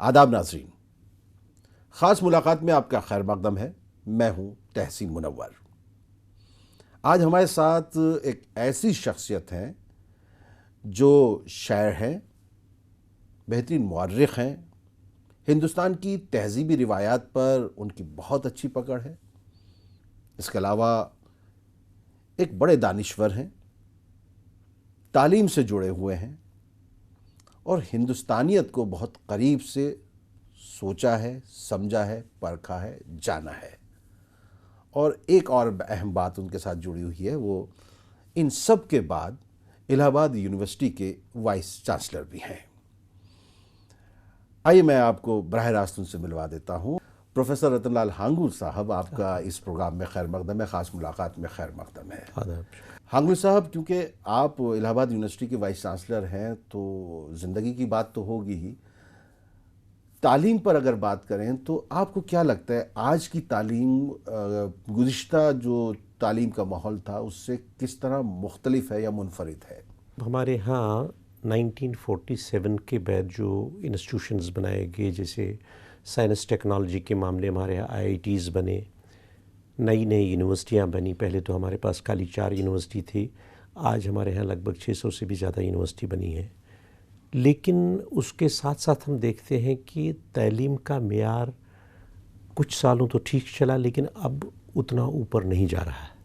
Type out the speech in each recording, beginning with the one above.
आदाब नाज़रीन, ख़ास मुलाकात में आपका खैर मक़दम है। मैं हूँ तहसीन मुनव्वर। आज हमारे साथ एक ऐसी शख्सियत हैं जो शायर हैं, बेहतरीन मुअर्रिख़ हैं, हिंदुस्तान की तहज़ीबी रिवायात पर उनकी बहुत अच्छी पकड़ है। इसके अलावा एक बड़े दानिश्वर हैं, तालीम से जुड़े हुए हैं और हिंदुस्तानियत को बहुत करीब से सोचा है, समझा है, परखा है, जाना है। और एक और अहम बात उनके साथ जुड़ी हुई है, वो इन सब के बाद इलाहाबाद यूनिवर्सिटी के वाइस चांसलर भी हैं। आइए मैं आपको बराह रास्त उनसे मिलवा देता हूँ। प्रोफेसर रतनलाल हांगुल साहब, आपका इस प्रोग्राम में खैर मक़दम है, ख़ास मुलाकात में खैर मक़दम है। हांगुल साहब, क्योंकि आप इलाहाबाद यूनिवर्सिटी के वाइस चांसलर हैं तो ज़िंदगी की बात तो होगी ही। तालीम पर अगर बात करें तो आपको क्या लगता है आज की तालीम गुज़िश्ता जो तालीम का माहौल था उससे किस तरह मुख्तलिफ है या मुनफरिद है? हमारे यहाँ 1947 के बाद जो इंस्टीट्यूशंस बनाए गए, जैसे साइंस टेक्नोलॉजी के मामले में हमारे यहाँ IITs बने, नई नई यूनिवर्सिटियाँ बनी। पहले तो हमारे पास खाली 4 यूनिवर्सिटी थी, आज हमारे यहाँ लगभग 600 से भी ज़्यादा यूनिवर्सिटी बनी है। लेकिन उसके साथ साथ हम देखते हैं कि तालीम का मेयार कुछ सालों तो ठीक चला, लेकिन अब उतना ऊपर नहीं जा रहा है।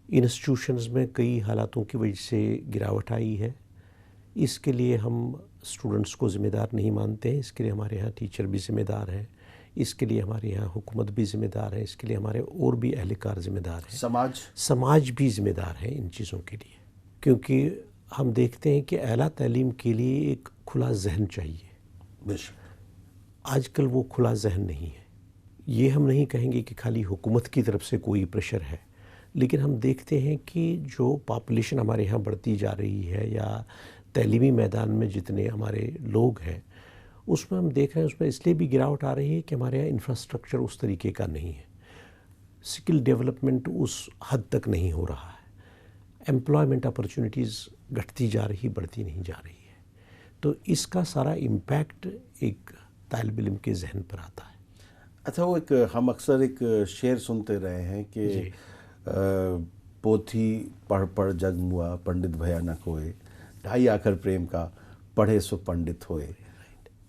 इंस्टीट्यूशंस में कई हालातों की वजह से गिरावट आई है। इसके लिए हम स्टूडेंट्स को ज़िम्मेदार नहीं मानते हैं, इसके लिए हमारे यहाँ टीचर भी ज़िम्मेदार हैं, इसके लिए हमारे यहाँ हुकूमत भी ज़िम्मेदार है, इसके लिए हमारे और भी अहलकार ज़िम्मेदार हैं, समाज भी ज़िम्मेदार है इन चीज़ों के लिए। क्योंकि हम देखते हैं कि आला तालीम के लिए एक खुला जहन चाहिए। आजकल वो खुला जहन नहीं है। ये हम नहीं कहेंगे कि खाली हुकूमत की तरफ से कोई प्रेशर है, लेकिन हम देखते हैं कि जो पॉपुलेशन हमारे यहाँ बढ़ती जा रही है या तालीमी मैदान में जितने हमारे लोग हैं उसमें हम देख रहे हैं उसमें इसलिए भी गिरावट आ रही है कि हमारे यहाँ इंफ्रास्ट्रक्चर उस तरीके का नहीं है, स्किल डेवलपमेंट उस हद तक नहीं हो रहा है, एम्प्लॉयमेंट अपॉर्चुनिटीज़ घटती जा रही, बढ़ती नहीं जा रही है। तो इसका सारा इम्पैक्ट एक तालिब इल्म के जहन पर आता है। अच्छा, वो एक हम अक्सर एक शेर सुनते रहे हैं कि पोथी पढ़ पढ़ जग मुआ, पंडित भया न कोय, ढाई आखर प्रेम का, पढ़े सो पंडित होए।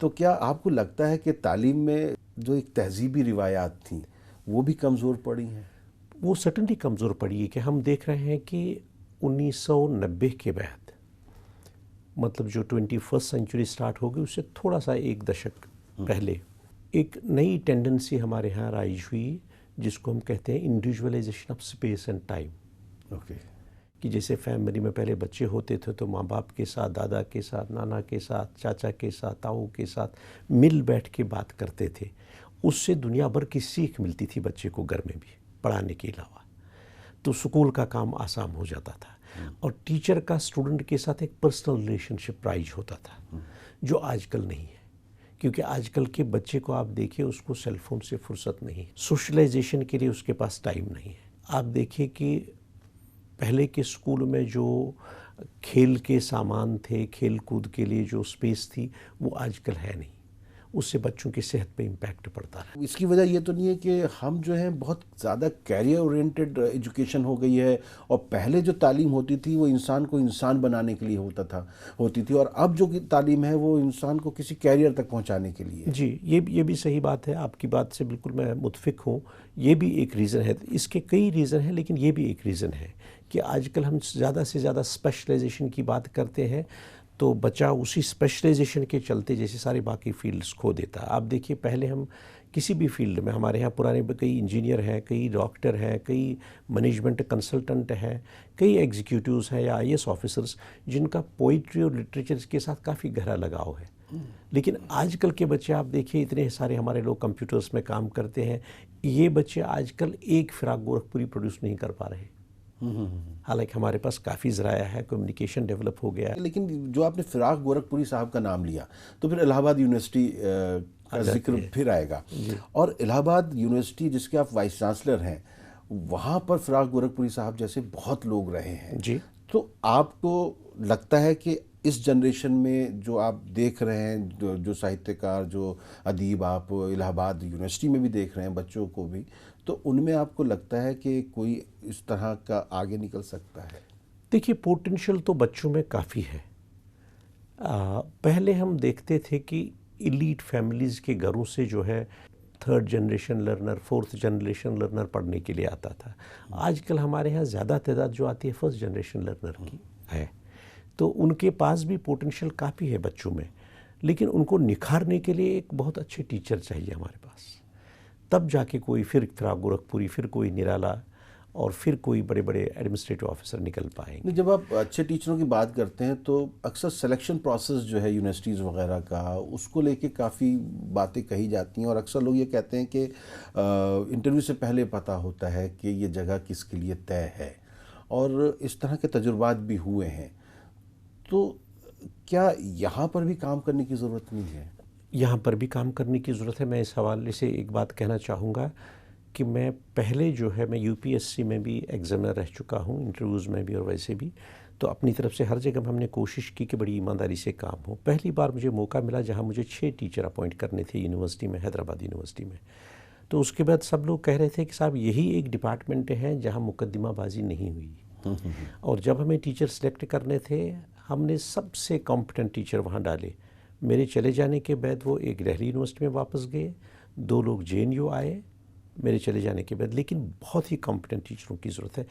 तो क्या आपको लगता है कि तालीम में जो एक तहजीबी रिवायात थी वो भी कमज़ोर पड़ी हैं? वो सर्टनली कमज़ोर पड़ी है कि हम देख रहे हैं कि 1990 के बाद, मतलब जो 21st सेंचुरी स्टार्ट हो गई उससे थोड़ा सा एक दशक पहले एक नई टेंडेंसी हमारे यहाँ राइज हुई जिसको हम कहते हैं individualisation of space and time. कि जैसे फैमिली में पहले बच्चे होते थे तो माँ बाप के साथ, दादा के साथ, नाना के साथ, चाचा के साथ, ताऊ के साथ मिल बैठ के बात करते थे। उससे दुनिया भर की सीख मिलती थी बच्चे को घर में भी पढ़ाने के अलावा। तो स्कूल का काम आसान हो जाता था और टीचर का स्टूडेंट के साथ एक पर्सनल रिलेशनशिप राइज होता था, जो आजकल नहीं है। क्योंकि आजकल के बच्चे को आप देखिए, उसको सेलफोन से फुर्सत नहीं, सोशलाइजेशन के लिए उसके पास टाइम नहीं है। आप देखिए कि पहले के स्कूल में जो खेल के सामान थे, खेल कूद के लिए जो स्पेस थी, वो आजकल है नहीं। उससे बच्चों की सेहत पे इम्पैक्ट पड़ता है। इसकी वजह ये तो नहीं है कि हम जो है बहुत ज़्यादा कैरियर ओरिएंटेड एजुकेशन हो गई है और पहले जो तालीम होती थी वो इंसान को इंसान बनाने के लिए होती थी और अब जो तालीम है वो इंसान को किसी कैरियर तक पहुंचाने के लिए। जी, ये भी सही बात है, आपकी बात से बिल्कुल मैं मुत्फिक हूँ। ये भी एक रीज़न है, इसके कई रीज़न हैं, लेकिन ये भी एक रीज़न है कि आजकल हम ज़्यादा से ज़्यादा स्पेशलाइजेशन की बात करते हैं तो बच्चा उसी स्पेशलाइजेशन के चलते जैसे सारे बाकी फील्ड्स खो देता है। आप देखिए, पहले हम किसी भी फील्ड में, हमारे यहाँ पुराने कई इंजीनियर हैं, कई डॉक्टर हैं, कई मैनेजमेंट कंसल्टेंट हैं, कई एग्जीक्यूटिव्स हैं या IAS ऑफिसर्स जिनका पोइट्री और लिटरेचर के साथ काफ़ी गहरा लगाव है। लेकिन आजकल के बच्चे आप देखिए, इतने सारे हमारे लोग कंप्यूटर्स में काम करते हैं, ये बच्चे आजकल एक फिराक गोरखपुरी प्रोड्यूस नहीं कर पा रहे। हालांकि हमारे पास काफ़ी ज़राया है, कम्युनिकेशन डेवलप हो गया है। लेकिन जो आपने फिराक गोरखपुरी साहब का नाम लिया तो फिर इलाहाबाद यूनिवर्सिटी का जिक्र फिर आएगा। और इलाहाबाद यूनिवर्सिटी जिसके आप वाइस चांसलर हैं, वहाँ पर फिराक गोरखपुरी साहब जैसे बहुत लोग रहे हैं जी। तो आपको लगता है कि इस जनरेशन में जो आप देख रहे हैं, जो साहित्यकार, जो अदीब आप इलाहाबाद यूनिवर्सिटी में भी देख रहे हैं बच्चों को भी, तो उनमें आपको लगता है कि कोई इस तरह का आगे निकल सकता है? देखिए, पोटेंशियल तो बच्चों में काफ़ी है। पहले हम देखते थे कि इलीट फैमिलीज़ के घरों से जो है third generation learner, fourth generation learner पढ़ने के लिए आता था। आजकल हमारे यहाँ ज़्यादा तादाद जो आती है फर्स्ट जनरेशन लर्नर की है, तो उनके पास भी पोटेंशियल काफ़ी है बच्चों में, लेकिन उनको निखारने के लिए एक बहुत अच्छे टीचर चाहिए हमारे पास। तब जाके कोई फिर इफ्तिखार गोरखपुरी, फिर कोई निराला और फिर कोई बड़े बड़े एडमिनिस्ट्रेटिव ऑफिसर निकल पाएंगे। जब आप अच्छे टीचरों की बात करते हैं तो अक्सर सिलेक्शन प्रोसेस जो है यूनिवर्सिटीज़ वगैरह का, उसको लेके काफ़ी बातें कही जाती हैं और अक्सर लोग ये कहते हैं कि इंटरव्यू से पहले पता होता है कि ये जगह किसके लिए तय है, और इस तरह के तजुर्बात भी हुए हैं। तो क्या यहाँ पर भी काम करने की ज़रूरत नहीं है? यहाँ पर भी काम करने की ज़रूरत है। मैं इस हवाले से एक बात कहना चाहूँगा कि मैं पहले जो है, मैं यूपीएससी में भी एग्जामिनर रह चुका हूँ, इंटरव्यूज़ में भी और वैसे भी, तो अपनी तरफ से हर जगह हमने कोशिश की कि बड़ी ईमानदारी से काम हो। पहली बार मुझे मौका मिला जहाँ मुझे 6 टीचर अपॉइंट करने थे यूनिवर्सिटी में, हैदराबाद यूनिवर्सिटी में। तो उसके बाद सब लोग कह रहे थे कि साहब यही एक डिपार्टमेंट है जहाँ मुकदमाबाजी नहीं हुई। और जब हमें टीचर सेलेक्ट करने थे, हमने सबसे कॉम्पिटेंट टीचर वहाँ डाले। मेरे चले जाने के बाद वो एक दिल्ली यूनिवर्सिटी में वापस गए, 2 लोग JNU आए मेरे चले जाने के बाद, लेकिन बहुत ही कॉम्पिटेंट टीचरों की ज़रूरत है।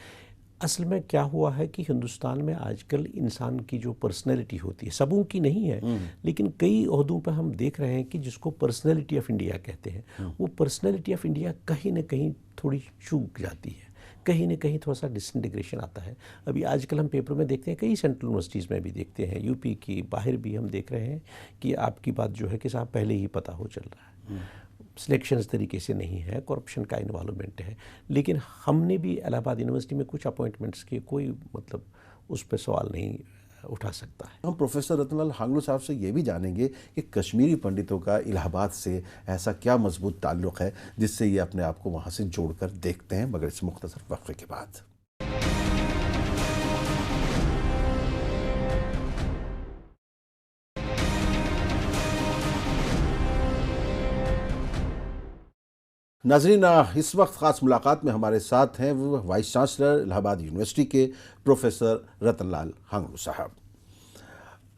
असल में क्या हुआ है कि हिंदुस्तान में आजकल इंसान की जो पर्सनैलिटी होती है, सबों की नहीं है, लेकिन कई ओहदों पर हम देख रहे हैं कि जिसको पर्सनैलिटी ऑफ इंडिया कहते हैं, वो पर्सनैलिटी ऑफ इंडिया कहीं ना कहीं थोड़ी चूक जाती है, कहीं ना कहीं थोड़ा सा डिसइंटीग्रेशन आता है। अभी आजकल हम पेपर में देखते हैं, कई सेंट्रल यूनिवर्सिटीज़ में भी देखते हैं, यूपी की बाहर भी हम देख रहे हैं कि आपकी बात जो है कि साहब पहले ही पता हो चल रहा है, सिलेक्शन इस तरीके से नहीं है, करप्शन का इन्वॉल्वमेंट है। लेकिन हमने भी इलाहाबाद यूनिवर्सिटी में कुछ अपॉइंटमेंट्स के कोई मतलब उस पर सवाल नहीं उठा सकता है। हम प्रोफेसर रतनलाल हांगलू साहब से ये भी जानेंगे कि कश्मीरी पंडितों का इलाहाबाद से ऐसा क्या मजबूत ताल्लुक़ है जिससे ये अपने आप को वहाँ से जोड़कर देखते हैं, मगर इस मुख्तसर वक्फे के बाद। नाज़रीन, इस वक्त ख़ास मुलाकात में हमारे साथ हैं वो वाइस चांसलर इलाहाबाद यूनिवर्सिटी के प्रोफेसर रतनलाल हांगलू साहब।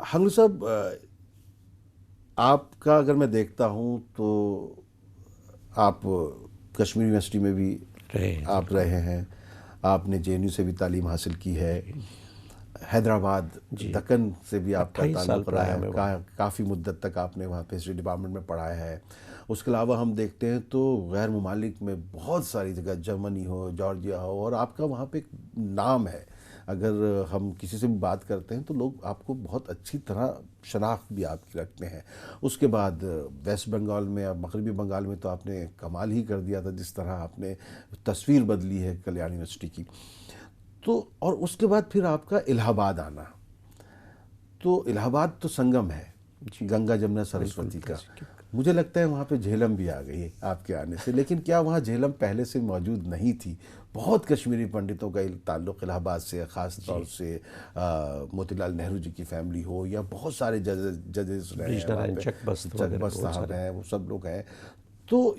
हांगलू साहब, आपका अगर मैं देखता हूँ तो आप कश्मीर यूनिवर्सिटी में भी आप रहे हैं, आपने JNU से भी तालीम हासिल की है, हैदराबाद दक्कन से भी आपका ताल्लुक़ रहा है, काफ़ी मुद्दत तक आपने वहाँ पे हिस्ट्री डिपार्टमेंट में पढ़ाया है। उसके अलावा हम देखते हैं तो गैर ममालिक में बहुत सारी जगह, जर्मनी हो, जॉर्जिया हो, और आपका वहाँ पे एक नाम है। अगर हम किसी से भी बात करते हैं तो लोग आपको बहुत अच्छी तरह शनाख्त भी आपकी रखते हैं। उसके बाद वेस्ट बंगाल में, अब मगरबी बंगाल में तो आपने कमाल ही कर दिया था, जिस तरह आपने तस्वीर बदली है कल्याण यूनिवर्सिटी की। तो और उसके बाद फिर आपका इलाहाबाद आना, तो इलाहाबाद तो संगम है गंगा जमुना सरस्वती का। मुझे लगता है वहाँ पे झेलम भी आ गई है आपके आने से, लेकिन क्या वहाँ झेलम पहले से मौजूद नहीं थी? बहुत कश्मीरी पंडितों का ताल्लुक़ इलाहाबाद से, ख़ास तौर से मोतीलाल नेहरू जी की फैमिली हो, या बहुत सारे जजेस रहे हैं, चकबस्त साहब हैं, वो सब लोग हैं। तो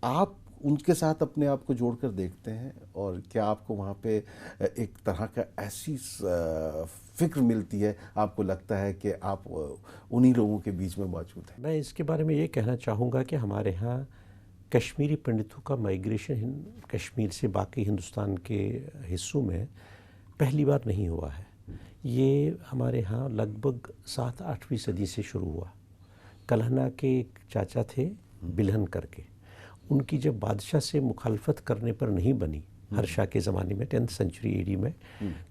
आप उनके साथ अपने आप को जोड़कर देखते हैं, और क्या आपको वहाँ पे एक तरह का ऐसी फ़िक्र मिलती है, आपको लगता है कि आप उन्हीं लोगों के बीच में मौजूद हैं? मैं इसके बारे में ये कहना चाहूँगा कि हमारे यहाँ कश्मीरी पंडितों का माइग्रेशन कश्मीर से बाकी हिंदुस्तान के हिस्सों में पहली बार नहीं हुआ है। ये हमारे यहाँ लगभग 7-8वीं सदी से शुरू हुआ। कलहना के एक चाचा थे बिल्हन करके, उनकी जब बादशाह से मुखालफत करने पर नहीं बनी हर्षा के ज़माने में 10th सेंचुरी AD में,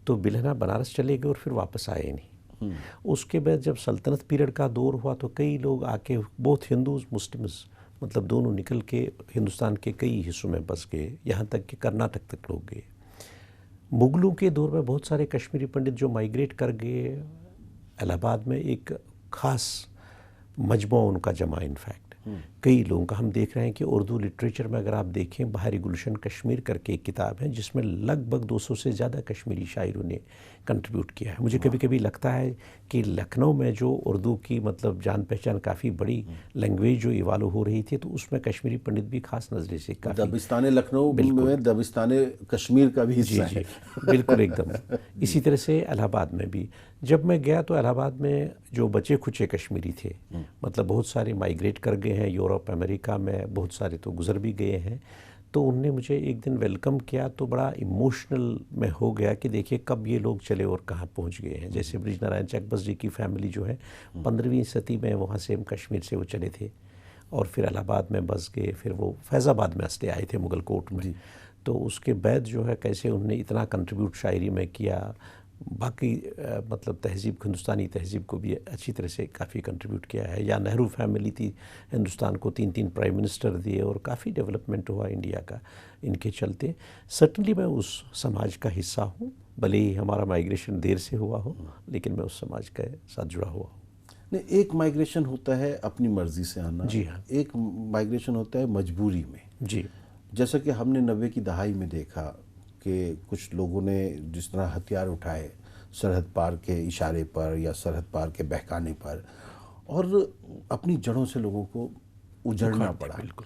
तो बिल्हना बनारस चले गए और फिर वापस आए नहीं। उसके बाद जब सल्तनत पीरियड का दौर हुआ तो कई लोग आके, बोथ हिंदूज मुस्लिम्स मतलब दोनों, निकल के हिंदुस्तान के कई हिस्सों में बस गए, यहाँ तक कि कर्नाटक तक लोग गए। मुगलों के दौर में बहुत सारे कश्मीरी पंडित जो माइग्रेट कर गए, इलाहाबाद में एक ख़ास मजमा उनका जमा इनफैक्ट, कई लोगों का हम देख रहे हैं कि उर्दू लिटरेचर में अगर आप देखें, बाहरी गुलशन कश्मीर करके एक किताब है जिसमें लगभग 200 से ज़्यादा कश्मीरी शायरों ने कंट्रीब्यूट किया है। मुझे कभी कभी लगता है कि लखनऊ में जो उर्दू की मतलब जान पहचान काफ़ी बड़ी लैंग्वेज जो इवाल्व हो रही थी, तो उसमें कश्मीरी पंडित भी खास नज़रे से काफ़ी दबिस्तान लखनऊ में दबिस्तान कश्मीर का भी हिस्सा है। बिल्कुल एकदम। इसी तरह से इलाहाबाद में भी जब मैं गया तो इलाहाबाद में जो बचे खुचे कश्मीरी थे, मतलब बहुत सारे माइग्रेट कर गए हैं यूरोप अमेरिका में, बहुत सारे तो गुजर भी गए हैं, तो उनने मुझे एक दिन वेलकम किया तो बड़ा इमोशनल में हो गया कि देखिए कब ये लोग चले और कहाँ पहुँच गए हैं। जैसे ब्रिज नारायण चकबस जी की फैमिली जो है 15वीं सदी में वहाँ से कश्मीर से वो चले थे और फिर इलाहाबाद में बस गए, फिर वो फैज़ाबाद में असले आए थे मुगल कोर्ट में। तो उसके बाद जो है कैसे उन्होंने इतना कंट्रीब्यूट शायरी में किया, बाकी मतलब तहज़ीब, हिंदुस्तानी तहज़ीब को भी अच्छी तरह से काफ़ी कंट्रीब्यूट किया है। या नेहरू फैमिली थी, हिंदुस्तान को 3 प्राइम मिनिस्टर दिए और काफ़ी डेवलपमेंट हुआ इंडिया का इनके चलते। सर्टनली मैं उस समाज का हिस्सा हूँ, भले ही हमारा माइग्रेशन देर से हुआ हो, लेकिन मैं उस समाज के साथ जुड़ा हुआ हूँ। नहीं, एक माइग्रेशन होता है अपनी मर्ज़ी से आना, जी हाँ, एक माइग्रेशन होता है मजबूरी में। जी, जैसा कि हमने 90 की दहाई में देखा कि कुछ लोगों ने जिस तरह हथियार उठाए सरहद पार के इशारे पर या सरहद पार के बहकाने पर, और अपनी जड़ों से लोगों को उजड़ना पड़ा। बिल्कुल।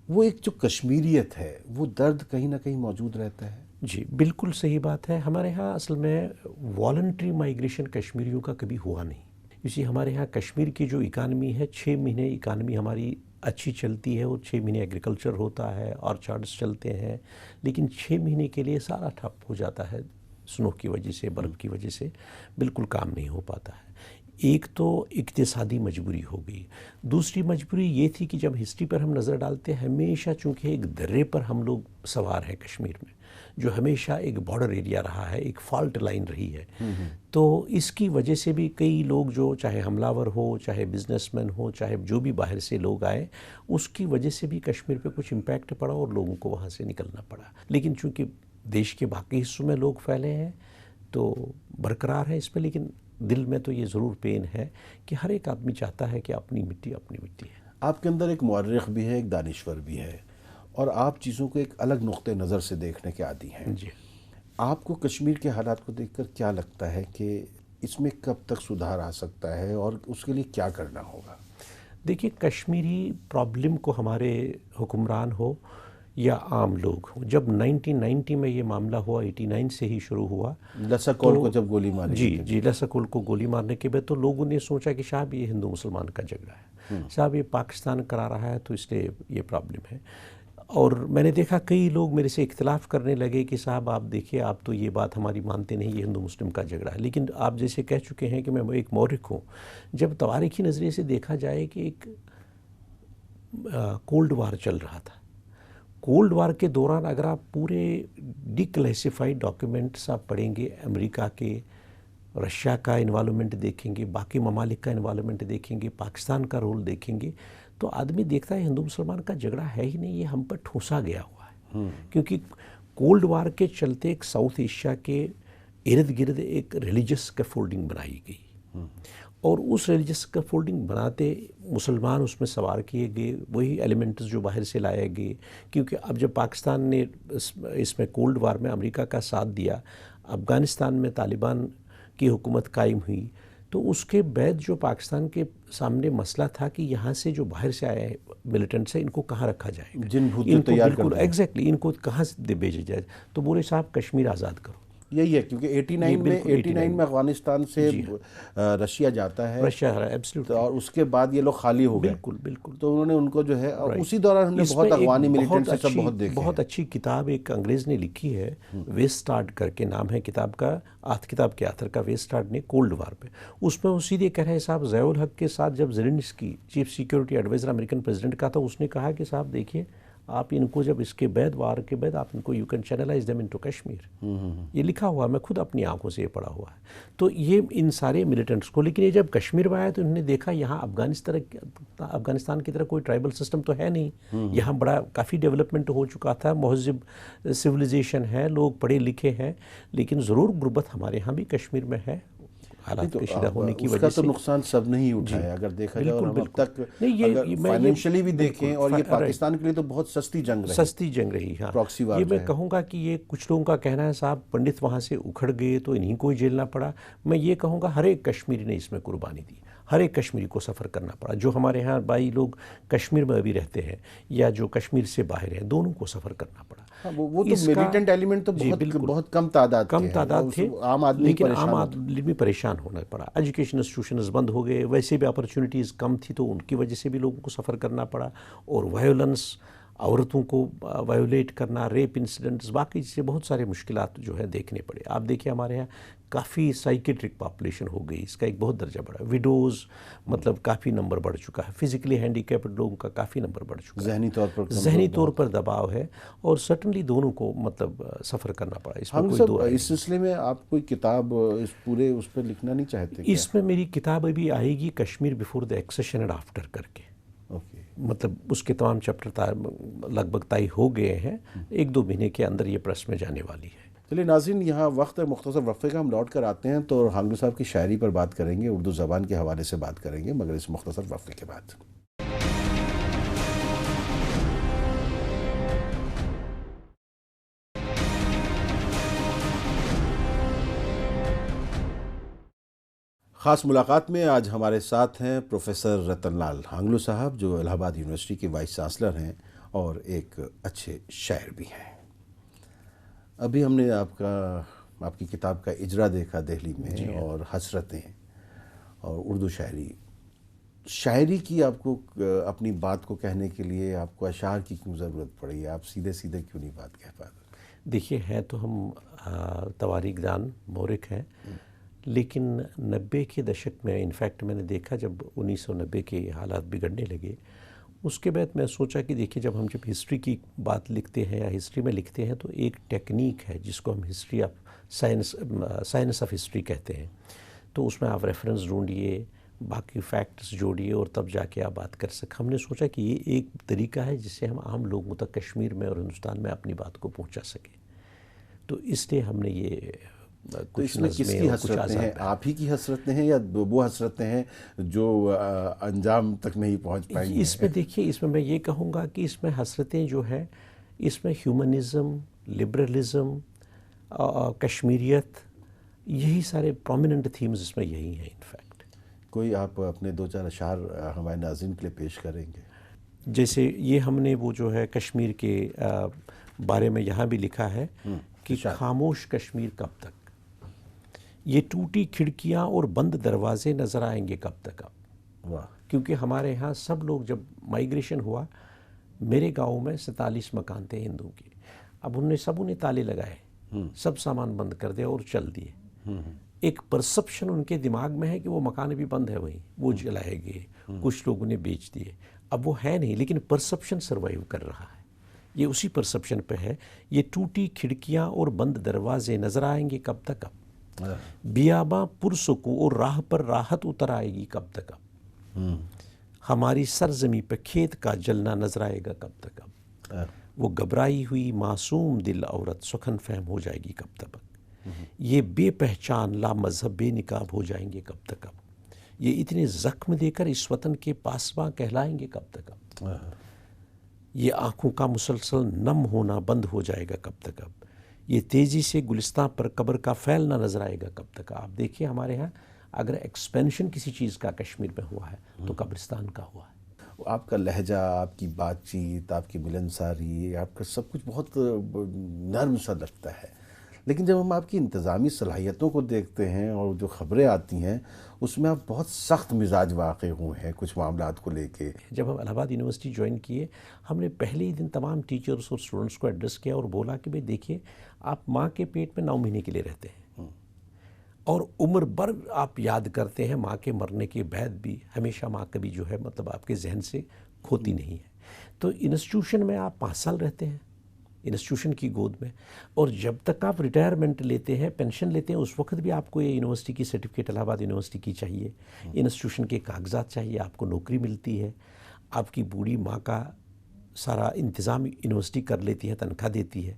वो एक जो कश्मीरियत है, वो दर्द कहीं ना कहीं मौजूद रहता है। जी, बिल्कुल सही बात है। हमारे यहाँ असल में वॉलंटरी माइग्रेशन कश्मीरियों का कभी हुआ नहीं। इसी हमारे यहाँ कश्मीर की जो इकानमी है, 6 महीने इकानमी हमारी अच्छी चलती है और 6 महीने एग्रीकल्चर होता है, ऑर्चार्ड्स चलते हैं, लेकिन 6 महीने के लिए सारा ठप हो जाता है स्नो की वजह से, बर्फ़ की वजह से बिल्कुल काम नहीं हो पाता है। एक तो इक्तिसादी मजबूरी हो गई, दूसरी मजबूरी ये थी कि जब हिस्ट्री पर हम नज़र डालते हैं, हमेशा चूँकि एक दर्रे पर हम लोग सवार हैं कश्मीर में, जो हमेशा एक बॉर्डर एरिया रहा है, एक फॉल्ट लाइन रही है, तो इसकी वजह से भी कई लोग जो चाहे हमलावर हो, चाहे बिजनेसमैन हो, चाहे जो भी बाहर से लोग आए, उसकी वजह से भी कश्मीर पे कुछ इम्पैक्ट पड़ा और लोगों को वहाँ से निकलना पड़ा। लेकिन चूँकि देश के बाकी हिस्सों में लोग फैले हैं तो बरकरार है इस पर, लेकिन दिल में तो ये ज़रूर पेन है कि हर एक आदमी चाहता है कि अपनी मिट्टी है। आपके अंदर एक मुअर्रिख भी है, एक दानिश्वर भी है, और आप चीज़ों को एक अलग नुक्ते नज़र से देखने के आदी हैं। जी, आपको कश्मीर के हालात को देखकर क्या लगता है कि इसमें कब तक सुधार आ सकता है और उसके लिए क्या करना होगा? देखिए, कश्मीरी प्रॉब्लम को हमारे हुक्मरान हो या आम लोग हों, जब 1990 में ये मामला हुआ, 89 से ही शुरू हुआ, लसकोल को जब गोली मारी जी, लसकोल को गोली मारने के बाद तो लोगों ने सोचा कि साहब ये हिंदू मुसलमान का झगड़ा है, साहब ये पाकिस्तान करा रहा है तो इसलिए ये प्रॉब्लम है। और मैंने देखा कई लोग मेरे से इख्तिलाफ़ करने लगे कि साहब आप देखिए, आप तो ये बात हमारी मानते नहीं, ये हिंदू मुस्लिम का झगड़ा है। लेकिन आप जैसे कह चुके हैं कि मैं एक मौरिख हूँ, जब तवारीखी नज़रिए से देखा जाए कि एक कोल्ड वार चल रहा था, कोल्ड वार के दौरान अगर आप पूरे डिक्लासिफाइड डॉक्यूमेंट्स आप पढ़ेंगे, अमेरिका के, रशिया का इन्वॉल्वमेंट देखेंगे, बाकी ममालिक का इन्वॉल्वमेंट देखेंगे, पाकिस्तान का रोल देखेंगे, तो आदमी देखता है हिंदू मुसलमान का झगड़ा है ही नहीं, ये हम पर ठूंसा गया हुआ है। क्योंकि कोल्ड वार के चलते एक साउथ एशिया के इर्द गिर्द एक रिलीजियस स्कैफोल्डिंग बनाई गई, और उस रिलीजियस स्कैफोल्डिंग बनाते मुसलमान उसमें सवार किए गए, वही एलिमेंट्स जो बाहर से लाए गए। क्योंकि अब जब पाकिस्तान ने इसमें कोल्ड वार में अमेरिका का साथ दिया, अफ़गानिस्तान में तालिबान की हुकूमत कायम हुई, तो उसके बाद जो पाकिस्तान के सामने मसला था कि यहाँ से जो बाहर से आए मिलिटेंट्स हैं, इनको कहाँ रखा जाएगा, जिन भूतों तैयार कर एग्जैक्टली इनको कहाँ से भेजा जाए। तो बोले साहब कश्मीर आज़ाद करो। यही है, क्योंकि 89 में अफगानिस्तान से रशिया जाता है, रशिया एब्सोल्युटली, और उसके बाद ये लोग खाली हो गए। बिल्कुल। तो उन्होंने उनको जो है, उसी दौरान हमने बहुत अफगानी मिलिटेंट से सब बहुत देखे। बहुत अच्छी किताब एक अंग्रेज़ ने लिखी है, वेस्टार्ड करके नाम है किताब का, किताब के आथर का वेस्टार्ड ने, कोल्ड वार पे। उसमें वो सीधे कह रहे हैं साहब, ज़ियाउल हक के साथ जब Zelensky chief security adviser American president का था, उसने कहा कि साहब देखिए, आप इनको जब इसके बाद, वार के बाद, आप इनको you can channelize them into Kashmir. ये लिखा हुआ, मैं खुद अपनी आंखों से ये पढ़ा हुआ है। तो ये इन सारे मिलिटेंट्स को, लेकिन ये जब कश्मीर में आया तो इन्होंने देखा यहाँ अफगानिस्तान की तरह कोई ट्राइबल सिस्टम तो है नहीं, यहाँ बड़ा काफ़ी डेवलपमेंट हो चुका था, महज़िब सिविलाइजेशन है, लोग पढ़े लिखे हैं, लेकिन ज़रूर गुर्बत हमारे यहाँ भी कश्मीर में है, हालात तो कशीदा होने की उसका वजह तो से। नुकसान सब नहीं उठाया अगर देखा जाए, और बिल्कुल हम अब बिल्कुल। तक नहीं अगर फाइनेंशियली भी देखें, और ये पाकिस्तान के लिए तो बहुत सस्ती जंग रही, सस्ती जंग रही। हाँ, प्रॉक्सी ये वार मैं रहे। कहूँगा कि ये कुछ लोगों का कहना है साहब पंडित वहाँ से उखड़ गए तो इन्हीं को ही झेलना पड़ा। मैं ये कहूँगा हर एक कश्मीरी ने इसमें कुर्बानी दी, हर एक कश्मीरी को सफ़र करना पड़ा। जो हमारे यहाँ भाई लोग कश्मीर में अभी रहते हैं या जो कश्मीर से बाहर हैं, दोनों को सफ़र करना पड़ा। हाँ, वो तो इसका मिलिटेंट एलिमेंट तो जी बहुत बिल्कुल बहुत कम तादाद के कम हैं, तादाद थे, आम आदमी ही लेकिन आम परेशान होता। आदमी भी परेशान होना पड़ा। एजुकेशन इंस्टीट्यूशंस बंद हो गए, वैसे भी अपॉर्चुनिटीज़ कम थी तो उनकी वजह से भी लोगों को सफ़र करना पड़ा। और वायोलेंस, औरतों को वायोलेट करना, रेप इंसिडेंट्स, बाकी चीज़ें, बहुत सारे मुश्किलात जो है देखने पड़े। आप देखिए हमारे यहाँ काफ़ी साइकेट्रिक पॉपुलेशन हो गई, इसका एक बहुत दर्जा बढ़ा। विडोज़ मतलब काफ़ी नंबर बढ़ चुका है, फिजिकली हैंडीकैप्ड लोगों का काफ़ी नंबर बढ़ चुका है, जहनी तौर पर जहनी तौर पर दबाव है। और सर्टनली दोनों को मतलब सफ़र करना पड़ा, इसमें हम कोई सब दो राय इस सिलसिले में आप कोई किताब इस पूरे उस पर लिखना नहीं चाहते नहीं। क्या? इसमें मेरी किताब अभी आएगी, Kashmir before the accession and after करके। ओके। मतलब उसके तमाम चैप्टर लगभग तय हो गए हैं, 1-2 महीने के अंदर ये प्रेस में जाने वाली है। चलिए नाज़रीन, यहाँ वक्त है मुख्तसर वक्फे का, हम लौट कर आते हैं तो हांगलू साहब की शायरी पर बात करेंगे, उर्दू ज़बान के हवाले से बात करेंगे, मगर इस मुख्तसर वक्फे के बाद। ख़ास मुलाकात में आज हमारे साथ हैं प्रोफेसर रतनलाल हांगलू साहब, जो इलाहाबाद यूनिवर्सिटी के वाइस चांसलर हैं और एक अच्छे शायर भी हैं। अभी हमने आपकी किताब का इजरा देखा दिल्ली में, और हसरतें और उर्दू शायरी की आपको अपनी बात को कहने के लिए आपको अशार की क्यों ज़रूरत पड़ी? आप सीधे सीधे क्यों नहीं बात कह पाते? देखिए, है तो हम तवारीखदान मौरिक हैं, लेकिन 90 के दशक में, इनफैक्ट मैंने देखा जब 1990 के हालात बिगड़ने लगे, उसके बाद मैं सोचा कि देखिए जब हिस्ट्री की बात लिखते हैं या हिस्ट्री में लिखते हैं तो एक टेक्निक है जिसको हम history of science of history कहते हैं। तो उसमें आप रेफरेंस ढूंढिए, बाकी फैक्ट्स जोड़िए और तब जाके आप बात कर सकें। हमने सोचा कि ये एक तरीका है जिससे हम आम लोगों तक कश्मीर में और हिंदुस्तान में अपनी बात को पहुंचा सकें। तो इसलिए हमने ये तो इसमें किसकी हसरतें हैं? आप ही की हसरतें हैं या वो हसरतें हैं जो अंजाम तक नहीं पहुंच पाएंगी? इसमें देखिए, इसमें मैं ये कहूँगा कि इसमें हसरतें जो है, इसमें ह्यूमनिज़म, लिबरलिज़म, कश्मीरियत, यही सारे प्रोमिनेंट थीम्स इसमें यही हैं इनफैक्ट। कोई आप अपने 2-4 अशार हमारे नाज़रीन के लिए पेश करेंगे? जैसे ये हमने वो जो है कश्मीर के बारे में यहाँ भी लिखा है कि खामोश कश्मीर कब तक, ये टूटी खिड़कियाँ और बंद दरवाजे नज़र आएंगे कब तक अब। वाह। क्योंकि हमारे यहाँ सब लोग, जब माइग्रेशन हुआ, मेरे गांव में 47 मकान थे हिंदू के, अब उन्हें ताले लगाए, सब सामान बंद कर दिया और चल दिए। एक परसेप्शन उनके दिमाग में है कि वो मकान अभी बंद है, वहीं वो जलाए गए, कुछ लोगों ने बेच दिए। अब वो है नहीं, लेकिन परसेप्शन सर्वाइव कर रहा है। ये उसी परसेप्शन पे है। ये टूटी खिड़कियाँ और बंद दरवाजे नज़र आएंगे कब तक अब, बियाबा पुरसुकूं और राह पर राहत उतर आएगी कब तक अब, हमारी सरजमी पे खेत का जलना नजर आएगा कब तक अब, वो घबराई हुई मासूम दिल औरत सुखन फहम हो जाएगी कब तक अब, ये बेपहचान ला मजहब बेनिकाब हो जाएंगे कब तक अब, ये इतने जख्म देकर इस वतन के पासबां कहलाएंगे कब तक अब, ये आँखों का मुसलसल नम होना बंद हो जाएगा कब तक अब, ये तेज़ी से गुलिस्तान पर कब्र का फैलना नजर आएगा कब तक। आप देखिए हमारे यहाँ अगर एक्सपेंशन किसी चीज़ का कश्मीर में हुआ है तो कब्रिस्तान का हुआ है। आपका लहजा, आपकी बातचीत, आपकी मिलनसारी, आपका सब कुछ बहुत नर्म सा लगता है, लेकिन जब हम आपकी इंतज़ामी सलाहियतों को देखते हैं और जो ख़बरें आती हैं उसमें आप बहुत सख्त मिजाज वाक़ हुए हैं कुछ मामलात को लेके। जब हम इलाहाबाद यूनिवर्सिटी ज्वाइन किए, हमने पहले ही दिन तमाम टीचर्स और स्टूडेंट्स को एड्रेस किया और बोला कि भाई देखिए, आप माँ के पेट में 9 महीने के लिए रहते हैं और उम्र भर आप याद करते हैं माँ के मरने के बाद भी, हमेशा माँ कभी जो है मतलब आपके जहन से खोती नहीं है। तो इंस्टीट्यूशन में आप 5 साल रहते हैं, इंस्टीट्यूशन की गोद में, और जब तक आप रिटायरमेंट लेते हैं, पेंशन लेते हैं, उस वक्त भी आपको ये यूनिवर्सिटी की सर्टिफिकेट इलाहाबाद यूनिवर्सिटी की चाहिए, इंस्टीट्यूशन के कागजात चाहिए, आपको नौकरी मिलती है, आपकी बूढ़ी माँ का सारा इंतज़ाम यूनिवर्सिटी कर लेती है, तनख्वाह देती है,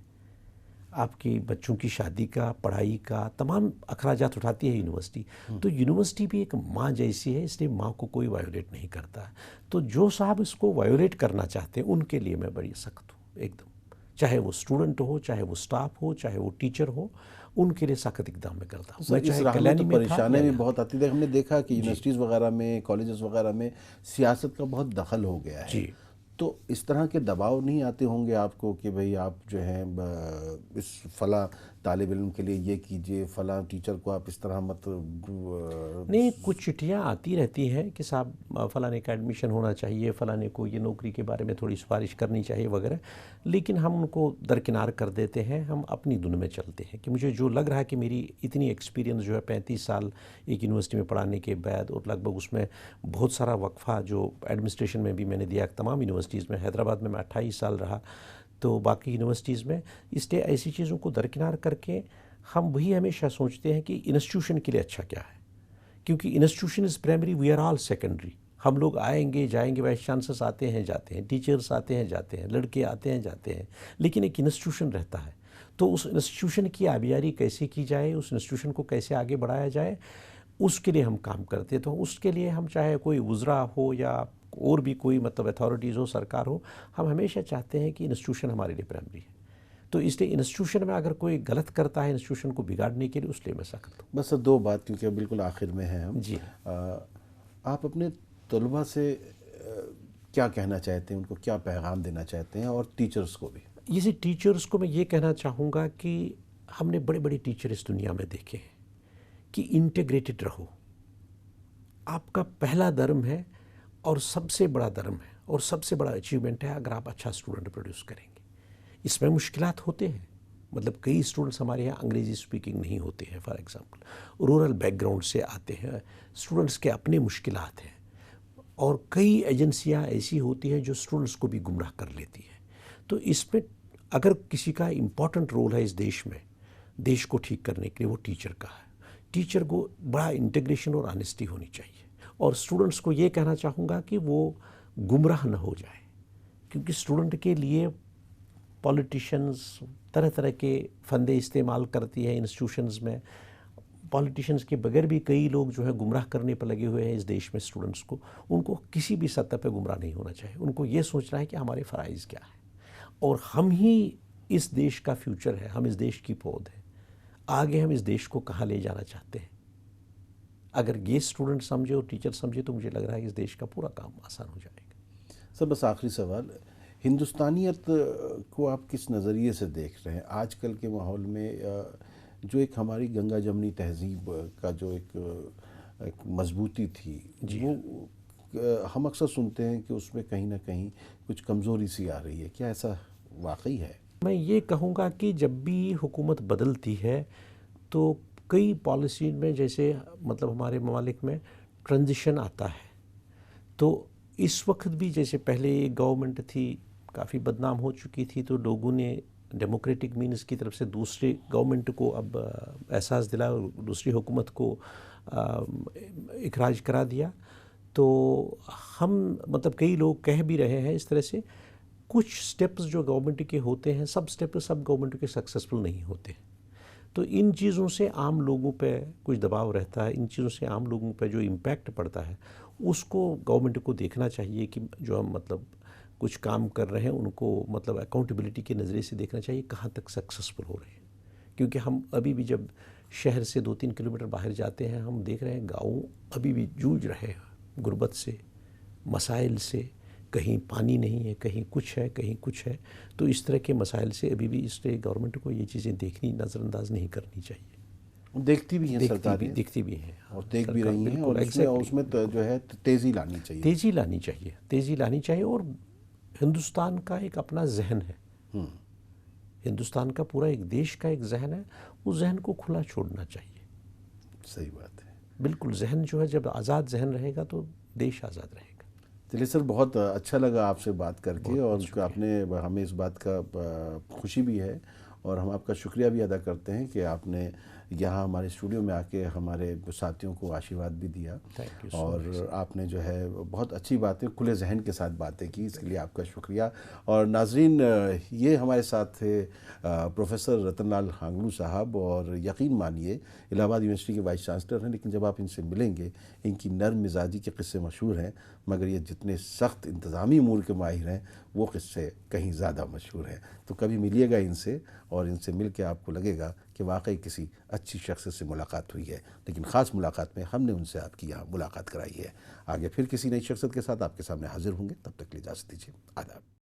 आपकी बच्चों की शादी का, पढ़ाई का तमाम अखराजात उठाती है यूनिवर्सिटी। तो यूनिवर्सिटी भी एक माँ जैसी है, इसलिए माँ को कोई वायोलेट नहीं करता है। तो जो साहब इसको वायोलेट करना चाहते हैं उनके लिए मैं बड़ी सख्त हूँ एकदम, चाहे वो स्टूडेंट हो, चाहे वो स्टाफ हो, चाहे वो टीचर हो, उनके लिए सख्त इकदाम में करता हूँ। मैं इस चाहे राह में कल्याणी तो में था परेशानी या भी यहाँ बहुत आती है। हमने देखा कि जी यूनिवर्सिटीज़ वगैरह में, कॉलेजेस वगैरह में सियासत का बहुत दखल हो गया है। जी। तो इस तरह के दबाव नहीं आते होंगे आपको कि भाई आप जो है इस फला तालिब इल्म के लिए ये कीजिए, फला टीचर को आप इस तरह मत नहीं, कुछ चिट्ठियाँ आती रहती हैं कि साहब फ़लाने का एडमिशन होना चाहिए, फ़लाने को ये नौकरी के बारे में थोड़ी सिफारिश करनी चाहिए वगैरह, लेकिन हम उनको दरकिनार कर देते हैं। हम अपनी धुन में चलते हैं कि मुझे जो लग रहा है कि मेरी इतनी एक्सपीरियंस जो है 35 साल एक यूनिवर्सिटी में पढ़ाने के बाद, और लगभग उसमें बहुत सारा वक्फ़ा जो एडमिनिस्ट्रेशन में भी मैंने दिया तमाम यूनिवर्सिटीज़ में, हैदराबाद में मैं 28 साल रहा, तो बाकी यूनिवर्सिटीज़ में, इसलिए ऐसी चीज़ों को दरकिनार करके हम वही हमेशा सोचते हैं कि इंस्टीट्यूशन के लिए अच्छा क्या है। क्योंकि institution is primary, we are all secondary. हम लोग आएंगे जाएंगे, वाइस चांसलर्स आते हैं जाते हैं, टीचर्स आते हैं जाते हैं, लड़के आते हैं जाते हैं, लेकिन एक इंस्टीट्यूशन रहता है। तो उस इंस्टीट्यूशन की आबियारी कैसे की जाए, उस इंस्टीट्यूशन को कैसे आगे बढ़ाया जाए, उसके लिए हम काम करते हैं। तो उसके लिए हम चाहे कोई वज़रा हो या और भी कोई मतलब अथॉरिटीज़ हो, सरकार हो, हम हमेशा चाहते हैं कि इंस्टीट्यूशन हमारे लिए प्राइमरी है। तो इसलिए इंस्टीट्यूशन में अगर कोई गलत करता है इंस्टीट्यूशन को बिगाड़ने के लिए, उसलिए मैं सख्त हूँ। बस दो बात, क्योंकि बिल्कुल आखिर में हैं हम। जी। आप अपने तलबा से क्या कहना चाहते हैं, उनको क्या पैगाम देना चाहते हैं, और टीचर्स को भी? जैसे टीचर्स को मैं ये कहना चाहूँगा कि हमने बड़े बड़े टीचर इस दुनिया में देखे हैं कि इंटीग्रेटेड रहो। आपका पहला धर्म है और सबसे बड़ा धर्म है और सबसे बड़ा अचीवमेंट है अगर आप अच्छा स्टूडेंट प्रोड्यूस करेंगे। इसमें मुश्किलात होते हैं, मतलब कई स्टूडेंट्स हमारे यहाँ अंग्रेज़ी स्पीकिंग नहीं होते हैं, फॉर एग्जांपल रूरल बैकग्राउंड से आते हैं स्टूडेंट्स के अपने मुश्किलात हैं, और कई एजेंसियाँ ऐसी होती हैं जो स्टूडेंट्स को भी गुमराह कर लेती है। तो इसमें अगर किसी का इम्पॉर्टेंट रोल है इस देश में, देश को ठीक करने के लिए, वो टीचर का है। टीचर को बड़ा इंटीग्रेशन और ऑनेस्टी होनी चाहिए, और स्टूडेंट्स को ये कहना चाहूँगा कि वो गुमराह न हो जाए, क्योंकि स्टूडेंट के लिए पॉलिटिशियंस तरह तरह के फंदे इस्तेमाल करती है इंस्टीट्यूशंस में। पॉलिटिशियंस के बगैर भी कई लोग जो है गुमराह करने पर लगे हुए हैं इस देश में स्टूडेंट्स को। उनको किसी भी सतह पे गुमराह नहीं होना चाहिए। उनको ये सोचना है कि हमारे फ़राइज़ क्या है और हम ही इस देश का फ्यूचर है, हम इस देश की पौध है, आगे हम इस देश को कहाँ ले जाना चाहते हैं। अगर ये स्टूडेंट समझे और टीचर समझे तो मुझे लग रहा है कि इस देश का पूरा काम आसान हो जाएगा। सर बस आखिरी सवाल, हिंदुस्तानियत को आप किस नज़रिए से देख रहे हैं आजकल के माहौल में? जो एक हमारी गंगा जमनी तहजीब का जो एक मजबूती थी, वो हम अक्सर सुनते हैं कि उसमें कहीं ना कहीं कुछ कमज़ोरी सी आ रही है। क्या ऐसा वाकई है? मैं ये कहूँगा कि जब भी हुकूमत बदलती है तो कई पॉलिसी में, जैसे मतलब हमारे ममालिक में ट्रांजिशन आता है, तो इस वक्त भी जैसे पहले एक गवर्नमेंट थी काफ़ी बदनाम हो चुकी थी, तो लोगों ने डेमोक्रेटिक मीन्स की तरफ से दूसरे गवर्नमेंट को अब एहसास दिला, दूसरी हुकूमत को इखराज करा दिया। तो हम मतलब कई लोग कह भी रहे हैं इस तरह से, कुछ स्टेप्स जो गवर्नमेंट के होते हैं, सब स्टेप सब गवर्नमेंट के सक्सेसफुल नहीं होते। तो इन चीज़ों से आम लोगों पे कुछ दबाव रहता है, इन चीज़ों से आम लोगों पे जो इम्पैक्ट पड़ता है उसको गवर्नमेंट को देखना चाहिए कि जो हम मतलब कुछ काम कर रहे हैं उनको मतलब अकाउंटेबिलिटी के नज़रिए से देखना चाहिए कहाँ तक सक्सेसफुल हो रहे हैं। क्योंकि हम अभी भी जब शहर से 2-3 किलोमीटर बाहर जाते हैं, हम देख रहे हैं गाँव अभी भी जूझ रहे हैं गुर्बत से, मसाइल से, कहीं पानी नहीं है, कहीं कुछ है, कहीं कुछ है। तो इस तरह के मसाइल से अभी भी इसलिए गवर्नमेंट को ये चीज़ें देखनी, नज़रअंदाज नहीं करनी चाहिए। देखती भी हैं सरकारें, दिखती भी हैं और देख भी रही हैं, और उसमें तो जो है तेज़ी लानी चाहिए, तेज़ी लानी चाहिए। और हिंदुस्तान का एक अपना जहन है, हिंदुस्तान का पूरा एक देश का एक जहन है, उस जहन को खुला छोड़ना चाहिए। सही बात है, बिल्कुल। जहन जो है, जब आज़ाद जहन रहेगा तो देश आज़ाद रहेगा। चलिए सर, बहुत अच्छा लगा आपसे बात करके, और आपने हमें इस बात का खुशी भी है, और हम आपका शुक्रिया भी अदा करते हैं कि आपने यहाँ हमारे स्टूडियो में आके हमारे साथियों को आशीर्वाद भी दिया। थैंक यू सो और आपने जो है बहुत अच्छी बातें, खुले जहन के साथ बातें की, इसके लिए आपका शुक्रिया। और नाजरीन, ये हमारे साथ थे प्रोफेसर रतनलाल हांगलू साहब, और यकीन मानिए इलाहाबाद यूनिवर्सिटी के वाइस चांसलर हैं, लेकिन जब आप इनसे मिलेंगे इनकी नर्म मिजाजी के किस्से मशहूर हैं, मगर ये जितने सख्त इंतज़ामी अमूर के माहिर हैं वो किस्से कहीं ज़्यादा मशहूर हैं। तो कभी मिलिएगा इनसे, और इनसे मिल के आपको लगेगा कि वाकई किसी अच्छी शख्स से मुलाकात हुई है। लेकिन ख़ास मुलाकात में हमने उनसे आपकी यहाँ मुलाकात कराई है। आगे फिर किसी नई शख्सियत के साथ आपके सामने हाजिर होंगे, तब तक के लिए इजाज़त दीजिए। आदाब।